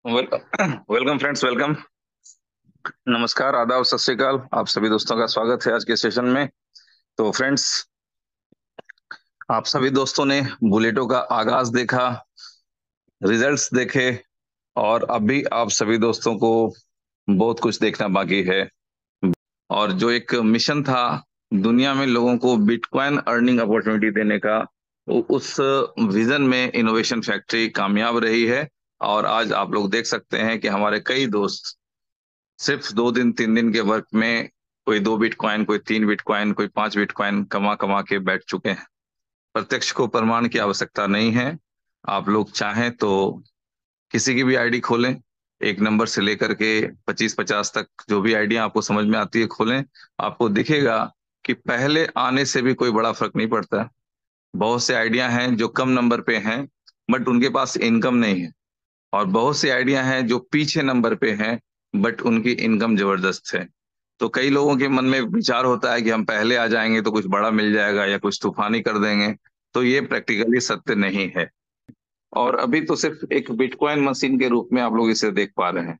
Welcome welcome friends, welcome. नमस्कार, आदाब, सत श्री अकाल। आप सभी दोस्तों का स्वागत है आज के सेशन में। तो फ्रेंड्स, आप सभी दोस्तों ने बुलेटो का आगाज देखा, रिजल्ट्स देखे, और अभी आप सभी दोस्तों को बहुत कुछ देखना बाकी है। और जो एक मिशन था दुनिया में लोगों को बिटकॉइन अर्निंग अपॉर्चुनिटी देने का, उस विजन में इनोवेशन फैक्ट्री कामयाब रही है। और आज आप लोग देख सकते हैं कि हमारे कई दोस्त सिर्फ 2 दिन 3 दिन के वर्क में कोई 2 बिटकॉइन, कोई 3 बिटकॉइन, कोई 5 बिटकॉइन कमा कमा के बैठ चुके हैं। प्रत्यक्ष को प्रमाण की आवश्यकता नहीं है। आप लोग चाहें तो किसी की भी आईडी खोलें, 1 नंबर से लेकर के 25-50 तक, जो भी आइडिया आपको समझ में आती है खोलें। आपको दिखेगा कि पहले आने से भी कोई बड़ा फर्क नहीं पड़ता। बहुत से आइडिया हैं जो कम नंबर पे हैं, बट उनके पास इनकम नहीं है। और बहुत सी आइडिया हैं जो पीछे नंबर पे हैं, बट उनकी इनकम जबरदस्त है। तो कई लोगों के मन में विचार होता है कि हम पहले आ जाएंगे तो कुछ बड़ा मिल जाएगा या कुछ तूफानी कर देंगे। तो ये प्रैक्टिकली सत्य नहीं है। और अभी तो सिर्फ एक बिटकॉइन मशीन के रूप में आप लोग इसे देख पा रहे हैं।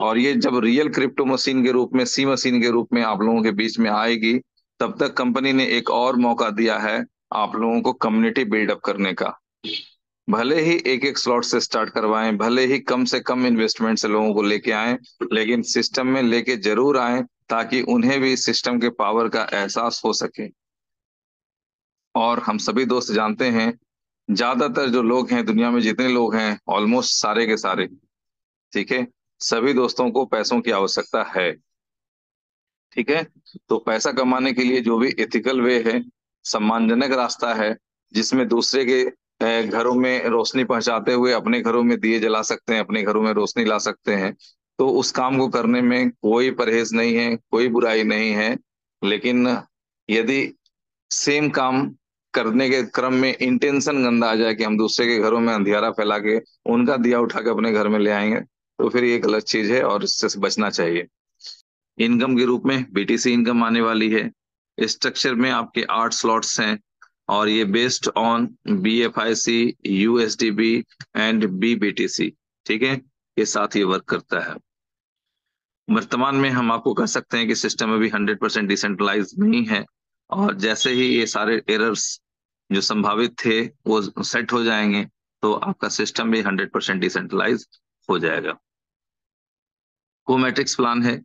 और ये जब रियल क्रिप्टो मशीन के रूप में, सी मशीन के रूप में आप लोगों के बीच में आएगी, तब तक कंपनी ने एक और मौका दिया है आप लोगों को कम्युनिटी बिल्डअप करने का। भले ही एक एक स्लॉट से स्टार्ट करवाएं, भले ही कम से कम इन्वेस्टमेंट से लोगों को लेके आएं, लेकिन सिस्टम में लेके जरूर आएं, ताकि उन्हें भी सिस्टम के पावर का एहसास हो सके। और हम सभी दोस्त जानते हैं, ज्यादातर जो लोग हैं दुनिया में, जितने लोग हैं, ऑलमोस्ट सारे के सारे, ठीक है, सभी दोस्तों को पैसों की आवश्यकता है। ठीक है। तो पैसा कमाने के लिए जो भी एथिकल वे है, सम्मानजनक रास्ता है, जिसमें दूसरे के घरों में रोशनी पहुंचाते हुए अपने घरों में दिए जला सकते हैं, अपने घरों में रोशनी ला सकते हैं, तो उस काम को करने में कोई परहेज नहीं है, कोई बुराई नहीं है। लेकिन यदि सेम काम करने के क्रम में इंटेंशन गंदा आ जाए कि हम दूसरे के घरों में अंधियारा फैला के उनका दिया उठा के अपने घर में ले आएंगे, तो फिर ये गलत चीज है और इससे बचना चाहिए। इनकम के रूप में बीटीसी इनकम आने वाली है। स्ट्रक्चर में आपके 8 स्लॉट्स हैं, और ये based on BFIC, USDB and BBTC। ठीक है, के साथ ये वर्क करता है। वर्तमान में हम आपको कह सकते हैं कि सिस्टम अभी 100% डिसेंट्रलाइज नहीं है। और जैसे ही ये सारे एरर्स जो संभावित थे वो सेट हो जाएंगे, तो आपका सिस्टम भी 100% डिसेंट्रलाइज हो जाएगा। को मैट्रिक्स प्लान है।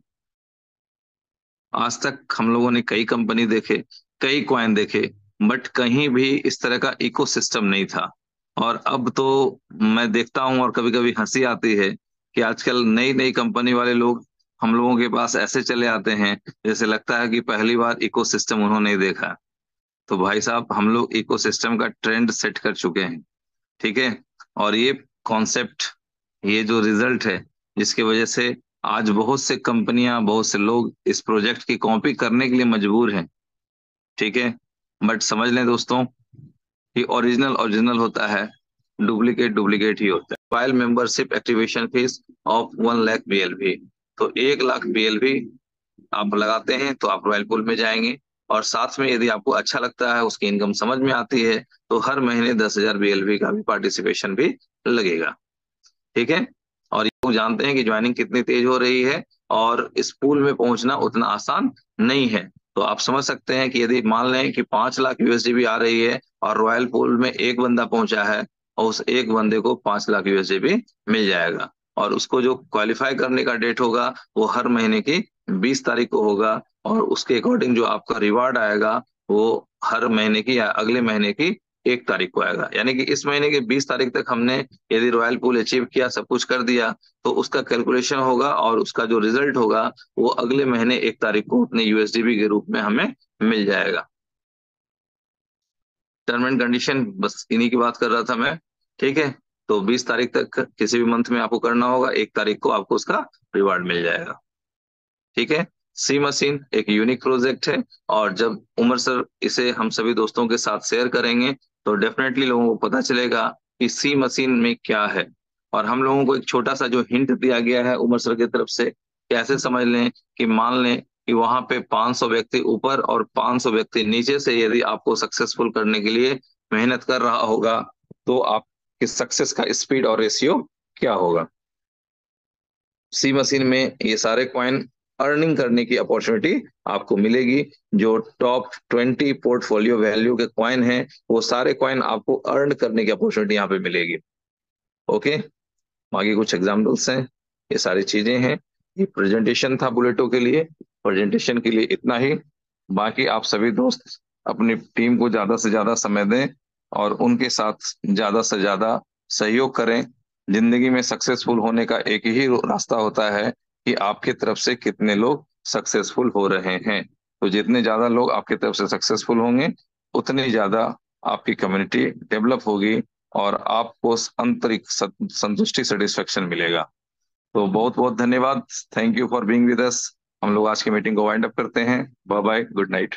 आज तक हम लोगों ने कई कंपनी देखे, कई कॉइन देखे, बट कहीं भी इस तरह का इकोसिस्टम नहीं था। और अब तो मैं देखता हूं और कभी कभी हंसी आती है कि आजकल नई नई कंपनी वाले लोग हम लोगों के पास ऐसे चले आते हैं जैसे लगता है कि पहली बार इकोसिस्टम उन्होंने नहीं देखा। तो भाई साहब, हम लोग इकोसिस्टम का ट्रेंड सेट कर चुके हैं। ठीक है। और ये कॉन्सेप्ट, ये जो रिजल्ट है, जिसकी वजह से आज बहुत से कंपनियां, बहुत से लोग इस प्रोजेक्ट की कॉपी करने के लिए मजबूर हैं। ठीक है। बट समझ लें दोस्तों कि ओरिजिनल ओरिजिनल होता है, डुप्लीकेट डुप्लीकेट ही होता है। Mobile membership activation fees of 1 lakh BLV। तो 1 लाख BLV आप लगाते हैं तो आप रॉयल पूल में जाएंगे। और साथ में यदि आपको अच्छा लगता है, उसकी इनकम समझ में आती है, तो हर महीने 10,000 BLV का भी पार्टिसिपेशन भी लगेगा। ठीक है। और ये लोग जानते हैं कि ज्वाइनिंग कितनी तेज हो रही है, और इस पूल में पहुंचना उतना आसान नहीं है। तो आप समझ सकते हैं कि यदि मान लें कि 5 लाख USD भी आ रही है, और रॉयल पूल में एक बंदा पहुंचा है, और उस एक बंदे को 5 लाख USD भी मिल जाएगा। और उसको जो क्वालिफाई करने का डेट होगा वो हर महीने की 20 तारीख को होगा। और उसके अकॉर्डिंग जो आपका रिवार्ड आएगा वो हर महीने की या अगले महीने की 1 तारीख को आएगा। यानी कि इस महीने की 20 तारीख तक हमने यदि रॉयल पूल अचीव किया, सब कुछ कर दिया, तो उसका कैलकुलेशन होगा और उसका जो रिजल्ट होगा वो अगले महीने 1 तारीख को अपने USDB के रूप में हमें मिल जाएगा। टर्म एंड कंडीशन बस इन्हीं की बात कर रहा था मैं। ठीक है। तो 20 तारीख तक किसी भी मंथ में आपको करना होगा, 1 तारीख को आपको उसका रिवार्ड मिल जाएगा। ठीक है। सी मशीन एक यूनिक प्रोजेक्ट है, और जब उमर सर इसे हम सभी दोस्तों के साथ शेयर करेंगे, तो डेफिनेटली लोगों को पता चलेगा कि सी मशीन में क्या है। और हम लोगों को एक छोटा सा जो हिंट दिया गया है उमर सर की तरफ से, कैसे समझ लें कि मान लें कि वहां पे 500 व्यक्ति ऊपर और 500 व्यक्ति नीचे से यदि आपको सक्सेसफुल करने के लिए मेहनत कर रहा होगा, तो आपकी सक्सेस का स्पीड और रेशियो क्या होगा। सी मशीन में ये सारे कॉइन अर्निंग करने की अपॉर्चुनिटी आपको मिलेगी। जो टॉप 20 पोर्टफोलियो वैल्यू के कॉइन हैं, वो सारे कॉइन आपको अर्न करने की अपॉर्चुनिटी यहाँ पे मिलेगी। ओके, आगे कुछ एग्जाम्पल्स हैं, ये सारी चीजें हैं। ये प्रेजेंटेशन था बुलेटो के लिए, प्रेजेंटेशन के लिए इतना ही। बाकी आप सभी दोस्त अपनी टीम को ज्यादा से ज्यादा समय दें और उनके साथ ज्यादा से ज्यादा सहयोग करें। जिंदगी में सक्सेसफुल होने का एक ही रास्ता होता है कि आपकी तरफ से कितने लोग सक्सेसफुल हो रहे हैं। तो जितने ज्यादा लोग आपकी तरफ से सक्सेसफुल होंगे, उतनी ज्यादा आपकी कम्युनिटी डेवलप होगी और आपको आंतरिक संतुष्टि, सेटिस्फेक्शन मिलेगा। तो बहुत बहुत धन्यवाद। Thank you for being with us. हम लोग आज की मीटिंग को वाइंड अप करते हैं। Bye bye, good night.